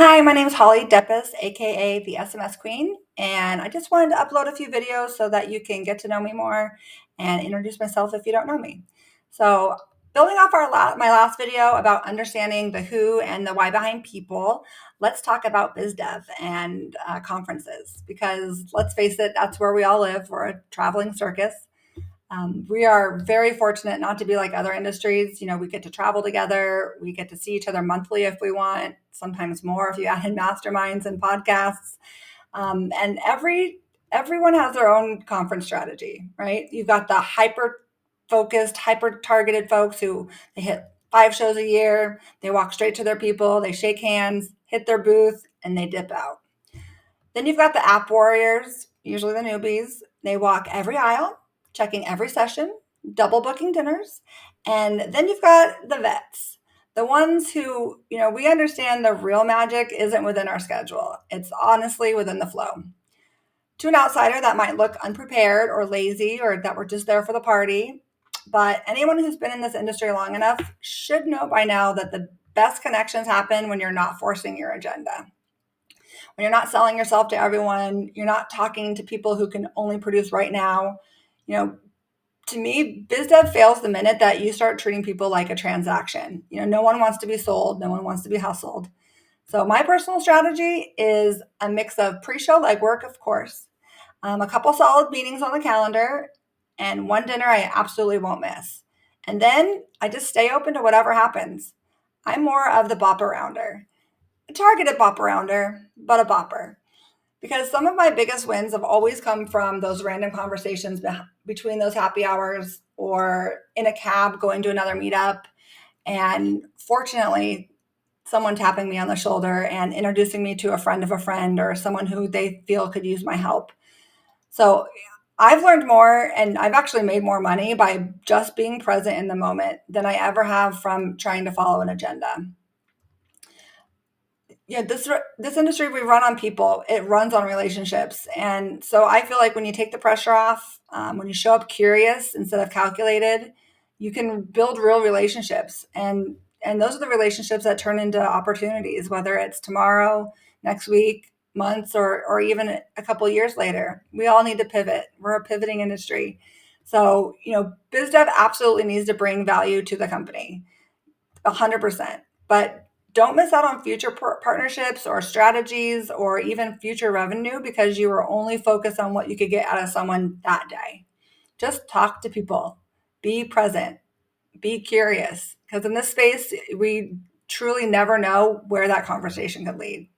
Hi, my name is Holly Deppis, aka the SMS Queen, and I just wanted to upload a few videos so that you can get to know me more and introduce myself if you don't know me. So, building off my last video about understanding the who and the why behind people, let's talk about biz dev and conferences because let's face it, that's where we all live. We're a traveling circus. We are very fortunate not to be like other industries. We get to travel together. We get to see each other monthly if we want, sometimes more if you add in masterminds and podcasts. And everyone has their own conference strategy, right? You've got the hyper focused, hyper targeted folks who they hit 5 shows a year. They walk straight to their people. They shake hands, hit their booth, and they dip out. Then you've got the app warriors, usually the newbies. They walk every aisle, checking every session, double booking dinners. And then you've got the vets, the ones who, we understand the real magic isn't within our schedule. It's honestly within the flow. To an outsider, that might look unprepared or lazy or that we're just there for the party. But anyone who's been in this industry long enough should know by now that the best connections happen when you're not forcing your agenda, when you're not selling yourself to everyone, you're not talking to people who can only produce right now. You know, to me, biz dev fails the minute that you start treating people like a transaction. No one wants to be sold, no one wants to be hustled. So my personal strategy is a mix of pre-show legwork, of course, a couple solid meetings on the calendar, and one dinner I absolutely won't miss. And then I just stay open to whatever happens. I'm more of the bop arounder, a targeted bop arounder, but a bopper. Because some of my biggest wins have always come from those random conversations between those happy hours or in a cab going to another meetup. And fortunately, someone tapping me on the shoulder and introducing me to a friend of a friend or someone who they feel could use my help. So I've learned more and I've actually made more money by just being present in the moment than I ever have from trying to follow an agenda. Yeah, this industry, we run on people. It runs on relationships, and so I feel like when you take the pressure off, when you show up curious instead of calculated, you can build real relationships, and those are the relationships that turn into opportunities, whether it's tomorrow, next week, months, or even a couple of years later. We all need to pivot. We're a pivoting industry, so biz dev absolutely needs to bring value to the company. 100%. But don't miss out on future partnerships or strategies or even future revenue because you were only focused on what you could get out of someone that day. Just talk to people, be present, be curious. Because in this space, we truly never know where that conversation could lead.